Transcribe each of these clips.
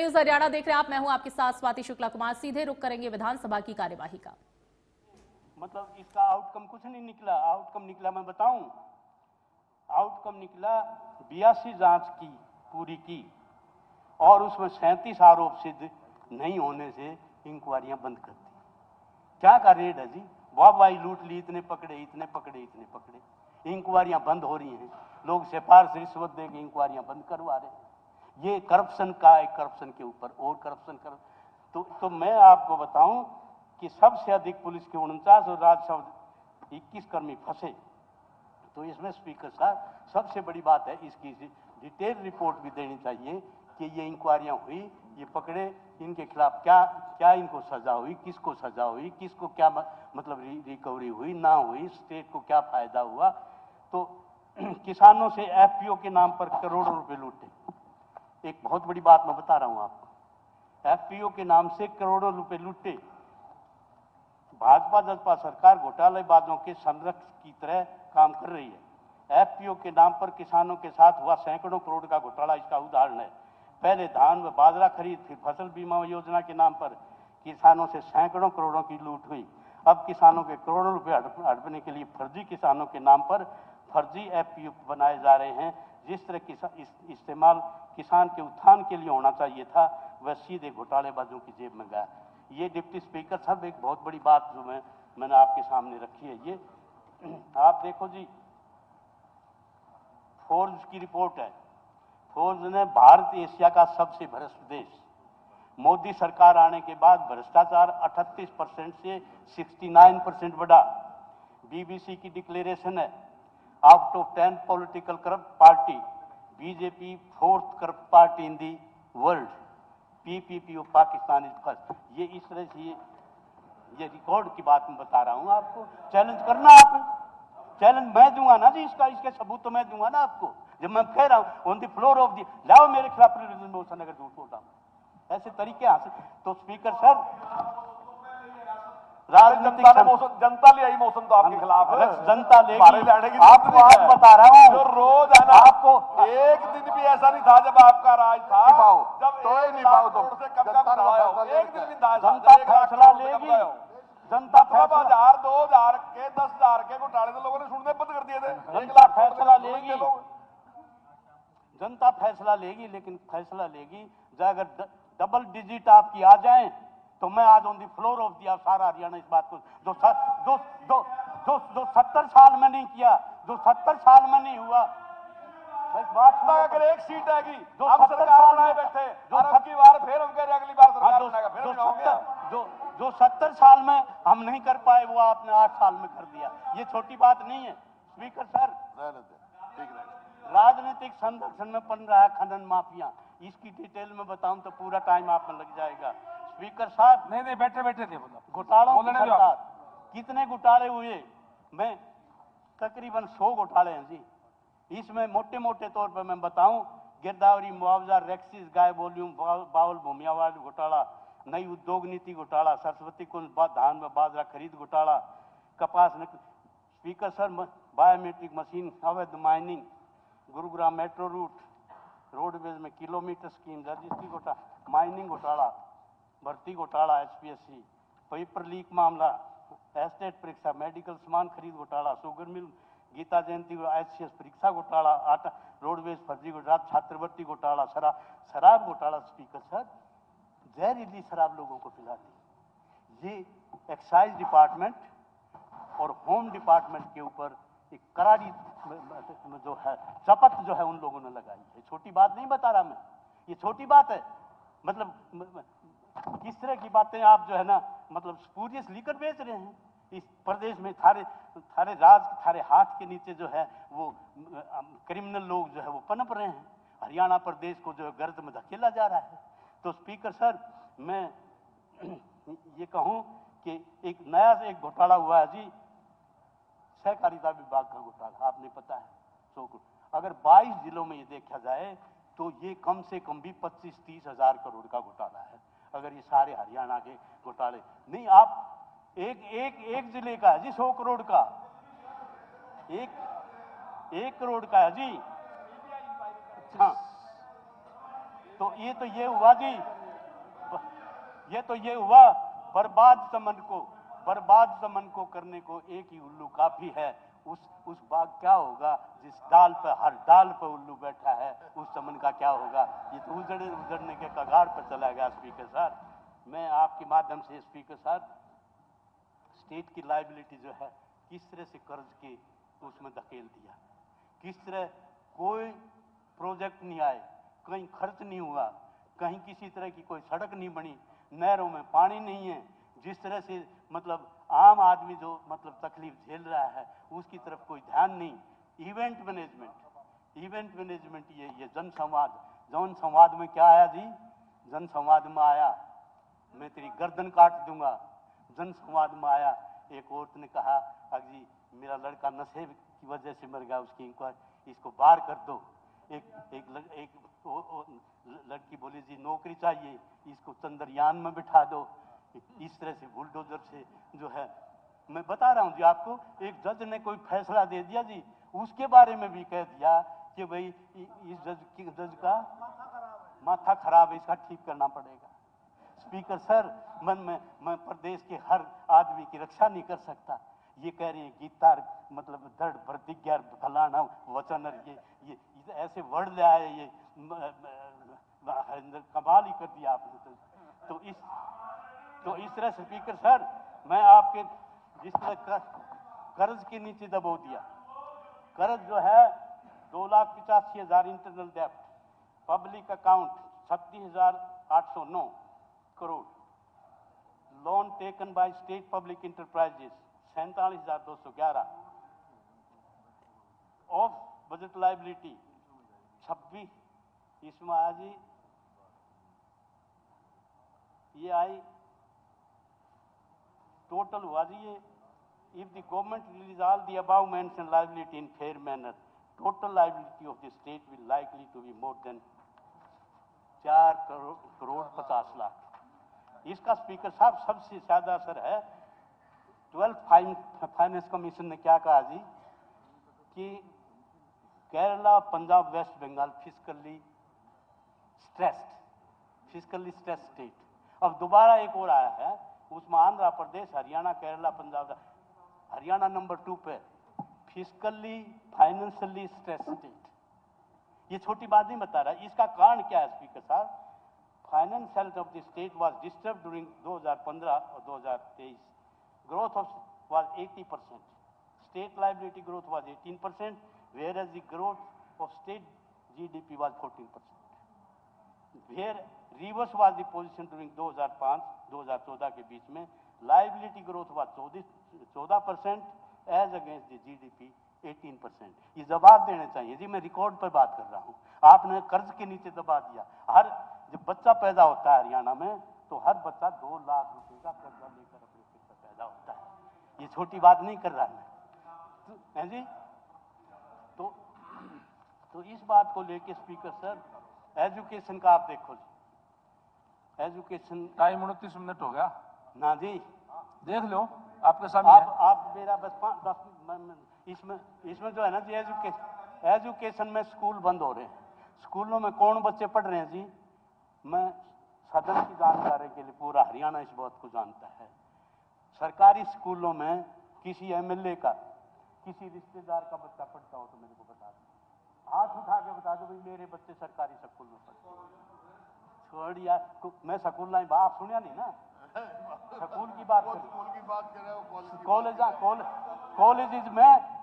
News Haryana देख रहे हैं आप। मैं हूं आपके साथ स्वाति शुक्ला कुमार। सीधे रुख करेंगे विधानसभा की कार्यवाही का। मतलब इसका आउटकम कुछ नहीं निकला। आउटकम निकला, मैं बताऊं, आउटकम निकला 82 जांच की पूरी की और उसमें 37 आरोप सिद्ध नहीं होने से इंक्वायरियां बंद कर दी। क्या का रेड है जी? वाह भाई, लूट ली, इतने पकड़े, इतने पकड़े, इतने पकड़े। इंक्वायरियां बंद हो रही हैं, लोग सिफारिश रिश्वत देकर इंक्वायरियां बंद करवा रहे हैं। ये करप्शन का एक, करप्शन के ऊपर और करप्शन कर। तो मैं आपको बताऊं कि सबसे अधिक पुलिस के 49 और राजस्व 21 कर्मी फंसे। तो इसमें स्पीकर साहब सबसे बड़ी बात है, इसकी डिटेल रिपोर्ट भी देनी चाहिए कि ये इंक्वायरियां हुई, ये पकड़े, इनके खिलाफ क्या क्या इनको सजा हुई, किसको सजा हुई, किसको क्या मतलब रिकवरी हुई, ना हुई, स्टेट को क्या फायदा हुआ। तो किसानों से एफपीओ के नाम पर करोड़ों रुपए लूटे। एक बहुत बड़ी बात मैं बता रहा हूं आपको, एफपीओ के नाम से करोड़ों रुपए लूटे। भाजपा जसपा सरकार घोटालेबाजों के संरक्षक की तरह काम कर रही है। एफपीओ के नाम पर किसानों के साथ हुआ सैकड़ों करोड़ का घोटाला इसका उदाहरण है। पहले धान व बाजरा खरीद, फिर फसल बीमा योजना के नाम पर किसानों से सैकड़ों करोड़ों की लूट हुई। अब किसानों के करोड़ों रुपए हड़पने के लिए फर्जी किसानों के नाम पर फर्जी एफपीओ बनाए जा रहे हैं। जिस तरह इस्तेमाल किसान के उत्थान के लिए होना चाहिए था, वह सीधे घोटालेबाजों की जेब में गया। ये डिप्टी स्पीकर साहब एक बहुत बड़ी बात जो मैंने आपके सामने रखी है। ये आप देखो जी, फोर्ब्स की रिपोर्ट है। फोर्ब्स ने भारत एशिया का सबसे भ्रष्ट देश, मोदी सरकार आने के बाद भ्रष्टाचार 38% से 69% बढ़ा। बीबीसी की डिक्लेरेशन है, out of 10 political corrupt party, BJP 4th corrupt party in the world. PPP of Pakistan is first. ये इस तरह से ये रिकॉर्ड की बात मैं बता रहा हूं आपको। चैलेंज करना, आप चैलेंज मैं दूंगा ना जी, इसके सबूत तो मैं दूंगा ना आपको। जब मैं कह रहा हूं on the floor of the, लाओ मेरे खिलाफ प्रिविलेज मोशन अगर झूठ बोलता हूं। ऐसे तरीके हासिल। तो स्पीकर सर, राजनीतिक जनता ले आई मोशन तो आपके खिलाफ है। जनता लेगी, आपको आज बता रहा हूं। जो रोज है ना, आपको एक दिन भी ऐसा नहीं था जब आपका राज था, जब तो नहीं पाओ तो से कम का घोटाला हो, एक दिन भी था। जनता फैसला लेगी, जनता मतलब 1000 2000 के 10,000 के घोटाले तो लोगों ने सुनने बंद कर दिए थे। जनता फैसला लेगी, जनता फैसला लेगी, लेकिन फैसला लेगी अगर डबल डिजिट आपकी आ जाए तो मैं आज ऑन दी फ्लोर ऑफ दिया सारा हरियाणा इस बात को, जो 70 साल में नहीं किया, जो 70 साल में नहीं हुआ। अगर एक सीट आएगी, जो हम सरकार में बैठे, जो सबकी बार फिर हम कह रहे अगली बार सरकार बनाएगा, फिर जो 70 साल में हम नहीं कर पाए, वो आपने 8 साल में कर दिया। ये छोटी बात नहीं है स्पीकर सर। राजनीतिक संरक्षण में बन रहा है खनन माफिया, इसकी डिटेल में बताऊं तो पूरा टाइम आप में लग जाएगा। स्पीकर साहब, नहीं बैठे बैठे थे घोटालों की सरकार, कितने घोटाले हुए? मैं तकरीबन 100 घोटाले हैं जी। इसमें मोटे मोटे तौर पर मैं बताऊं, गिरदावरी मुआवजा, रेक्सिस गाय वॉल्यूम, बाउल भूमि अवार्ड घोटाला, नई उद्योग नीति घोटाला, सरस्वती कुंज धान व बाजरा खरीद घोटाला, कपास। स्पीकर सर, बायोमेट्रिक मशीन, अवैध mining, Gurugram metro route, roadways में किलोमीटर स्कीम, रजिस्ट्री घोटाला, माइनिंग घोटाला, भर्ती घोटाला, एचपीएससी, पेपर लीक मामला, एस्टेट परीक्षा, मेडिकल सामान खरीद घोटाला, sugar mill, Gita Jayanti HCS परीक्षा घोटाला, आटा रोडवेज फर्जी घोटाला, छात्रवृत्ति घोटाला, शराब घोटाला। स्पीकर सर, जहरीली शराब लोगों को पिलाती। ये एक्साइज डिपार्टमेंट और होम डिपार्टमेंट के ऊपर एक करारी जो है शपथ जो है उन लोगों ने लगाई है। छोटी बात नहीं बता रहा मैं, ये छोटी बात है। मतलब किस तरह की बातें आप जो है ना, मतलब स्पूरियस लीकर बेच रहे हैं इस प्रदेश में। थारे राज, थारे हाथ के नीचे जो है वो क्रिमिनल लोग जो है वो पनप रहे हैं। हरियाणा प्रदेश को जो है गर्द में धकेला जा रहा है। तो स्पीकर सर, मैं ये कहूं कि एक नया एक घोटाला हुआ है जी, सहकारिता विभाग का घोटाला, आपने पता है। तो अगर 22 जिलों में ये देखा जाए तो ये कम से कम भी 25-30 हजार करोड़ का घोटाला है। अगर ये सारे हरियाणा के घोटाले नहीं, आप एक जिले का है जी 100 करोड़ का, एक करोड़ का है जी। हाँ, तो ये हुआ जी ये तो ये हुआ, बर्बाद समन को करने को एक ही उल्लू काफी है। उस बाग क्या होगा जिस डाल पे, हर डाल पे उल्लू बैठा है, उस समन का क्या होगा? ये तो उजड़ने के कगार पर चला गया। स्पीकर साहब, मैं आपके माध्यम से स्पीकर साहब, स्टेट की लायबिलिटी जो है किस तरह से कर्ज के उसमें धकेल दिया, किस तरह कोई प्रोजेक्ट नहीं आए, कहीं खर्च नहीं हुआ, कहीं किसी तरह की कोई सड़क नहीं बनी, नहरों में पानी नहीं है, जिस तरह से मतलब आम आदमी जो मतलब तकलीफ झेल रहा है उसकी तरफ कोई ध्यान नहीं। इवेंट मैनेजमेंट ये जन संवाद में क्या आया जी? जन संवाद में आया मैं तेरी गर्दन काट दूंगा। जन संवाद में आया एक औरत ने कहा अजी मेरा लड़का नशे की वजह से मर गया, उसकी इंक्वायरी, इसको बाहर कर दो। एक लड़की बोली जी नौकरी चाहिए, इसको चंद्रयान में बिठा दो। इस तरह से बुलडोजर से जो है, मैं बता रहा हूं जी आपको, एक जज ने कोई फैसला दे दिया जी, उसके बारे में भी कह दिया कि भाई इस जज का माथा खराब है, इसका ठीक करना पड़ेगा। स्पीकर सर, मैं प्रदेश के हर आदमी की रक्षा नहीं कर सकता। ये कह रही है गीता मतलब दृढ़ प्रतिज्ञा फलाना वचन, ये ऐसे वर्ड ले आए, ये कमाल ही कर दिया आपने। तो इस तरह स्पीकर सर, मैं आपके जिस तरह कर्ज के नीचे दबो दिया, कर्ज जो है 2,85,000 इंटरनल डेप्ट, public account 36,809 crore, loan taken by state public enterprises 47,211, off budget liability 26, इसमें आया जी, ये आई टोटल हुआ जी ये, if the government release all the above mentioned liability in fair manner, total liability of the state will likely to be more than 4 crore 50 lakh. इसका speaker साहब सबसे ज्यादा असर है 12th फाइनेंस कमीशन ने क्या कहा जी कि Kerala, Punjab, West Bengal physically stressed state. अब दोबारा एक और आया है, उसमें आंध्र प्रदेश, हरियाणा, केरला, पंजाब, हरियाणा नंबर 2 पे, फिजिकली फाइनेंशियली स्ट्रेस्ड स्टेट। ये छोटी बात नहीं बता रहा, इसका कारण क्या है स्पीकर साहब? Finance health of the state was disturb during 2015 और 2023। Growth was 80%, state liability growth was 18%, whereas the growth of state GDP was 14%. Where reverse was the position during 2005-2014 के बीच में, liability growth was 14% as against the GDP 18%। ये जवाब देने चाहिए जी, मैं record पर बात कर रहा हूँ। आपने कर्ज के नीचे दबा दिया। हर जब बच्चा पैदा होता है हरियाणा में, तो हर बच्चा 2 लाख रुपए का कर्जा लेकर अपने सिर पर पैदा होता है। ये छोटी बात नहीं कर रहा मैं, है जी। तो इस बात को लेके स्पीकर सर, एजुकेशन का आप देखो जी, एजुकेशन टाइम 29 मिनट हो गया ना जी, देख लो आपके सामने। आप मेरा बस 10 इसमें जो है ना जी, एजुकेशन में स्कूल बंद हो रहे हैं। स्कूलों में कौन बच्चे पढ़ रहे हैं जी? मैं सदन की जानकारी के लिए, पूरा हरियाणा इस बात को जानता है, सरकारी स्कूलों में किसी एमएलए का, किसी रिश्तेदार का बच्चा पढ़ता हो तो मेरे को बता दो, हाथ उठा के बता दो भाई मेरे बच्चे सरकारी स्कूल में पढ़ते। छोड़ यार, मैं स्कूल नहीं बात सुनिया नहीं ना, स्कूल की बात कर रहे हो।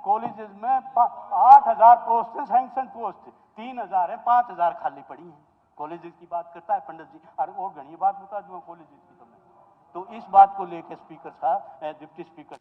कॉलेजेस में 8,000 पोस्ट है, सैंक्शन पोस्ट 3,000 है, 5,000 खाली पड़ी हैं। कॉलेजेस की बात करता है पंडित जी, और घनी बात बता दूंगा कॉलेजेस की। तो इस बात को लेकर स्पीकर साहब, डिप्टी स्पीकर